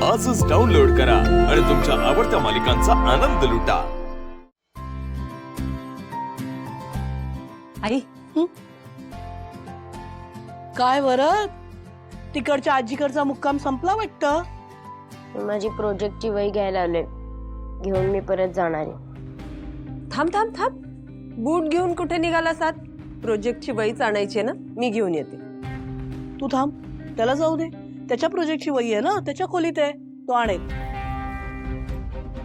आजच डाउनलोड करा आणि तुमच्या आवडत्या मालिकांचा आनंद लुटा। आई काय वरद तिकडच्या आजीकडचा मुक्काम संपला वाटतं। माझी प्रोजेक्टची वही घ्यायला आले, घेऊन मी परत जाणार आहे। थांब थांब थांब, बूट घेऊन कुठे निघालासात? प्रोजेक्टची वहीच आणायची आहे ना, मी घेऊन येते। तू थांब, त्याला जाऊ दे, त्याच्या प्रोजेक्टची वही आहे ना, त्याच्या खोलीत आहे, तो आणेल।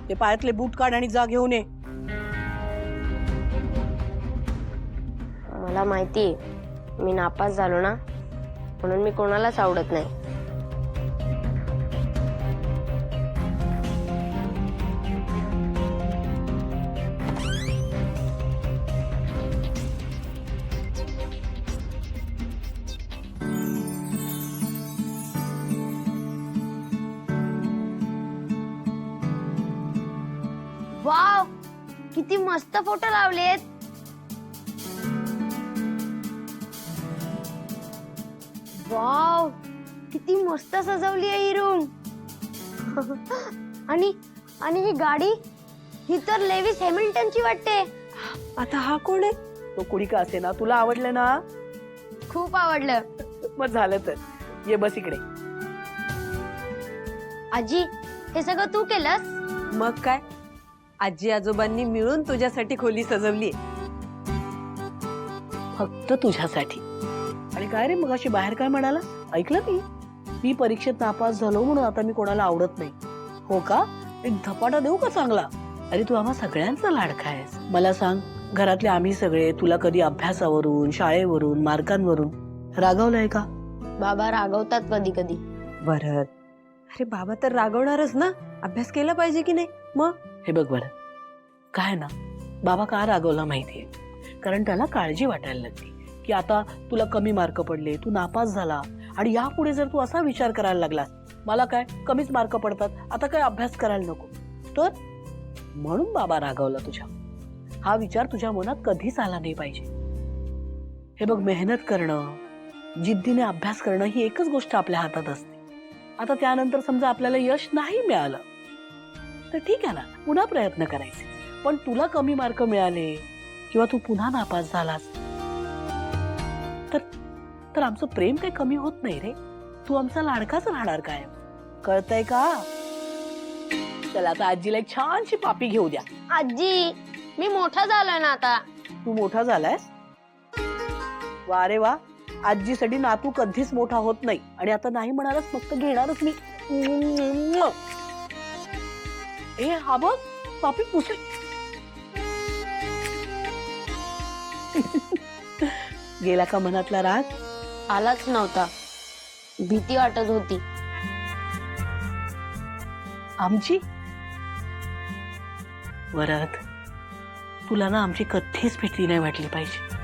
ते पायातले बूट काढ आणि जा घेऊन ये। मला माहिती आहे मी नापास झालो ना, म्हणून मी कोणालाच आवडत नाही। वाव, किती मस्त फोटो लावलेत। वाव, किती मस्त सजवली आहे ही रूम। आणि ही गाडी, ही तर लेविस हॅमिल्टनची वाटते। आता हा कोण आहे? तो कुणी का असे ना, तुला आवडलं ना? खूप आवडलं। मग झालं तर ये, बस इकडे। आजी, हे सगळं तू केलंस? मग काय, आजी आजोबांनी मिळून तुझ्यासाठी खोली सजवली। फक्त तुझ्यासाठी। आणि काय रे, मग अशी बाहेर काय म्हणाला? ऐकलं मी परीक्षेत नापास झालो म्हणून आता मी कोणाला आवडत नाही, हो का? एक धपाटा देऊ का चांगला? अरे तू आम्हा सगळ्यांचा लाडका आहेस। मला सांग, घरातले आम्ही सगळे तुला कधी अभ्यासावरून, शाळेवरून, मार्कांवरून रागवलंय का? बाबा रागवतात कधी कधी। वरद, अरे बाबा तर रागवणारच ना, अभ्यास केला पाहिजे की नाही? मग हे बघ बरं, काय ना, बाबा का रागवला माहितीये? कारण त्याला काळजी वाटायला लागली की आता तुला कमी मार्क पडले, तू नापास झाला, आणि यापुढे जर तू असा विचार करायला लागलास, मला काय कमीच मार्क पडतात, आता काय अभ्यास करायला नको, तर म्हणून बाबा रागवला तुझ्या। हा विचार तुझ्या मनात कधीच आला नाही पाहिजे। हे बघ, मेहनत करणं, जिद्दीने अभ्यास करणं ही एकच गोष्ट आपल्या हातात असते। आता त्यानंतर समजा आपल्याला यश नाही मिळालं तर ठीक आहे ना, पुन्हा प्रयत्न करायचे। पण तुला कमी मार्क मिळाले किंवा तू पुन्हा नापास झालास तर आमचं प्रेम काही कमी होत नाही रे, तू आमचा लाडकाच राहणार काय, कळतंय का? चला आता आजीला एक छानशी पापी घेऊ द्या। आजी, मी मोठा झालोय ना आता। तू मोठा झालायस? वा रे वा, आजीसाठी नातू कधीच मोठा होत नाही, आणि आता नाही म्हणालच फक्त घेणारच मी। ए हा बघ, पापी पुसली। गेला का मनातला राग? आलाच नव्हता, भीती वाटत होती। आमची वरद, तुला ना आमची कधीच भीती नाही वाटली पाहिजे।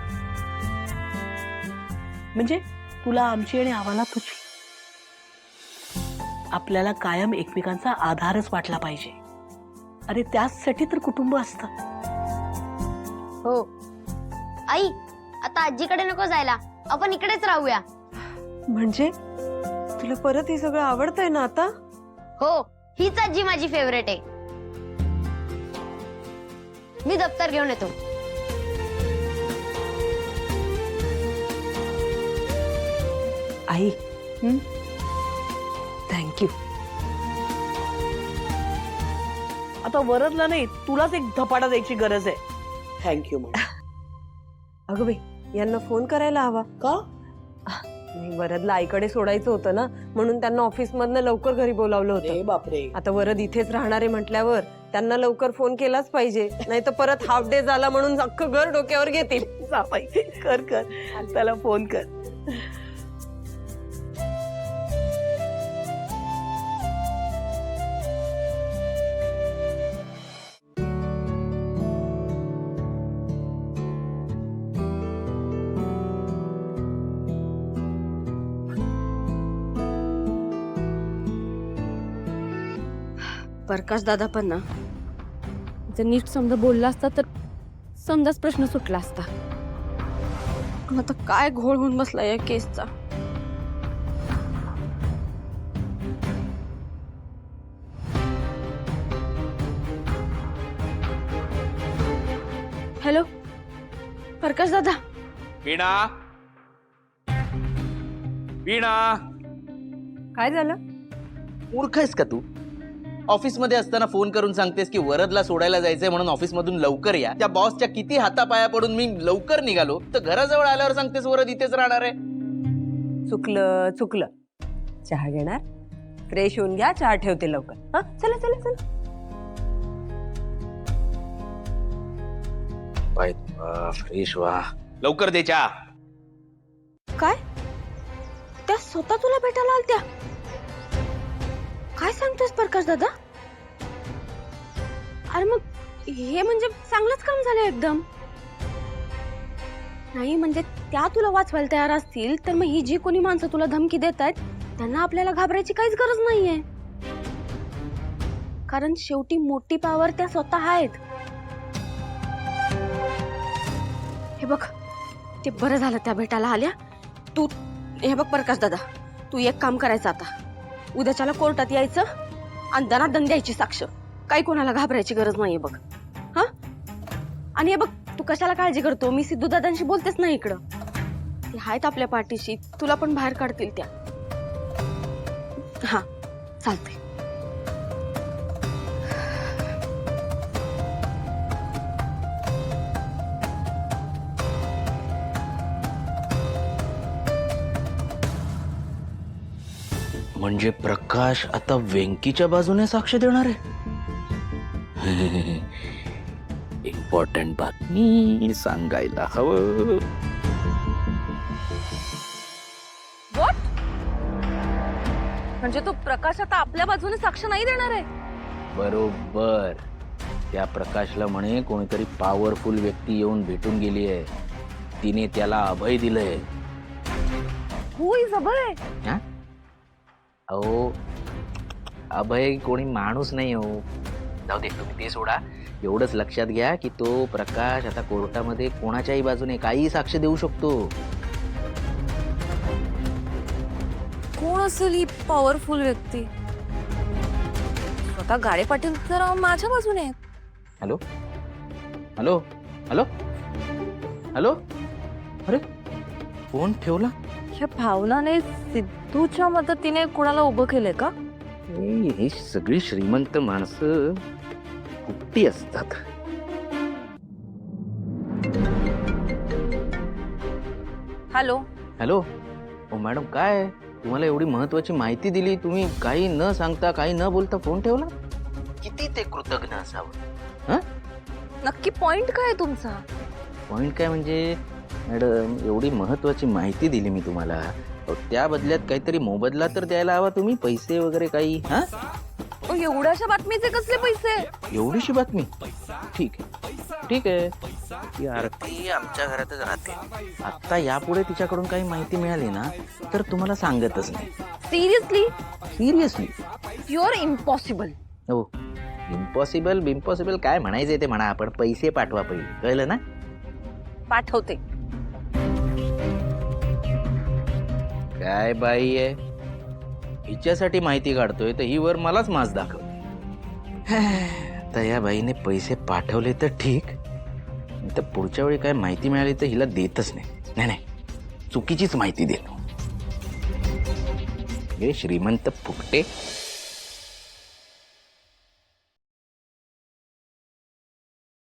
म्हणजे तुला आमची आणि आम्हाला तुझी। आपल्याला कायम एकमेकांचा आधारच वाटला पाहिजे। अरे त्यासाठी तर कुटुंब असतं। हो आई, आता आजीकडे नको जायला, आपण इकडेच राहूया। म्हणजे तुला परत हे सगळं आवडतंय ना आता? हो, हीच आजी माझी फेवरेट आहे। मी दप्तर घेऊन येतो। आई, थँक्यू। आता वरदला नाही, तुलाच एक धपाटा द्यायची गरज आहे। थँक्यू म्हणून। अगं बाई, यांना फोन करायला हवा का? नाही, वरदला आईकडे सोडायचं होतं ना, म्हणून त्यांना ऑफिस मधनं लवकर घरी बोलावलं होतं। अरे बापरे, आता वरद इथेच राहणार आहे म्हटल्यावर त्यांना लवकर फोन केलाच पाहिजे, नाही तर परत हाफ डे झाला म्हणून अख्खं घर डोक्यावर घेतील। जा बाई, कर त्याला फोन कर। प्रकाश दादा पण ना, जर नीट समजा बोलला असता तर समजाच प्रश्न सुटला असता। आता काय घोळ होऊन बसला या केसचा। हॅलो प्रकाश दादा. वीणा वीणा काय झालं? मूर्ख आहेस का तू? ऑफिस मध्ये असताना फोन करून सांगतेस की वरदला सोडायला जायचंय म्हणून ऑफिस मधून लवकर या. त्या बॉसच्या किती हातापाया पडून मी लवकर निघालो, तर घराजवळ आल्यावर सांगतेस वरद इथेच राहणार आहे. चुकलं चुकलं. चहा घेणार? फ्रेश होऊन घ्या, चहा ठेवते लवकर. हा चला चला चला. फ्रेश व्हा, लवकर दे चहा. काय त्या स्वतः तुला भेटायला आलत्या? काय सांगतोस प्रकाश दादा? अरे मग हे म्हणजे चांगलंच काम झालं एकदम. नाही म्हणजे त्या तुला वाचवायला तयार असतील तर मग ही जी कोणी माणसं तुला धमकी देत आहेत त्यांना आपल्याला घाबरायची काहीच गरज नाहीये, कारण शेवटी मोठी पावर त्या स्वतः आहेत. हे बघ ते बरं झालं त्या भेटायला आल्या. तू हे बघ प्रकाश दादा, तू एक काम करायचं आता, उद्याच्याला कोर्टात यायचं आणि दणादण द्यायची साक्ष. काही कोणाला घाबरायची गरज नाहीये बघ. हा आणि हे बघ तू कशाला काळजी करतो, मी सिद्धू दादांशी बोलतेच नाही इकडं. ते आहेत आपल्या पाठीशी, तुला पण बाहेर काढतील त्या. हा चालतंय. म्हणजे प्रकाश आता वेंकीच्या बाजूने साक्ष देणार आहे. इम्पॉर्टंट बातमी सांगायला हवं. म्हणजे तो प्रकाश आता आपल्या बाजूने साक्ष नाही देणार आहे? बरोबर. त्या प्रकाशला म्हणे कोणीतरी पॉवरफुल व्यक्ती येऊन भेटून गेली आहे, तिने त्याला अभय दिलंय. हु इज अभय? अहो अभय कोणी माणूस नाही हो. जाऊ दे, तुम्ही ते सोडा. एवढंच लक्षात घ्या की तो प्रकाश आता कोर्टामध्ये कोणाच्याही बाजूने काही साक्ष देऊ शकतो. कोण असेल ही पॉवरफुल व्यक्ती? स्वतः गाडे पाटील तर माझ्या बाजूने आहेत. Hello hello hello hello. अरे फोन ठेवला. ह्या भावनाने सिद्धूच्या मदतीने कोणाला उभं केलंय का? ही सगळी श्रीमंत माणसं कुठे असतात. Hello hello. ओ मॅडम, काय तुम्हाला एवढी महत्वाची माहिती दिली, तुम्ही काही न सांगता काही न बोलता फोन ठेवला? किती ते कृतज्ञ असावं. नक्की पॉइंट काय आहे तुमचा? पॉइंट काय म्हणजे मॅडम, एवढी महत्वाची माहिती दिली मी तुम्हाला, त्या बदल्यात काहीतरी मोबदला तर द्यायला हवा तुम्ही, पैसे वगैरे काही. हा एवढ्याशा बातमीचे कसले पैसे? एवढीशी बातमी? ठीक आहे ठीक आहे. ती आरती आमच्या घरातच राहते. आता यापुढे तिच्याकडून काही माहिती मिळाली ना तर तुम्हाला सांगतच नाही. सिरियसली? सिरियसली. Your impossible. हो, इम्पॉसिबल बिम्पॉसिबल काय म्हणायचंय ते म्हणा, आपण पैसे पाठवा पहिले, कळलं ना? पाठवते. काय बाई आहे, हिच्यासाठी माहिती काढतोय तर ही वर मलाच मास दाखव. तर या बाईने पैसे पाठवले तर ठीक, तर पुढच्या वेळी काय माहिती मिळाली तर हिला देतच नाही. नाही नाही, चुकीचीच माहिती देतो. हे श्रीमंत फुकटे.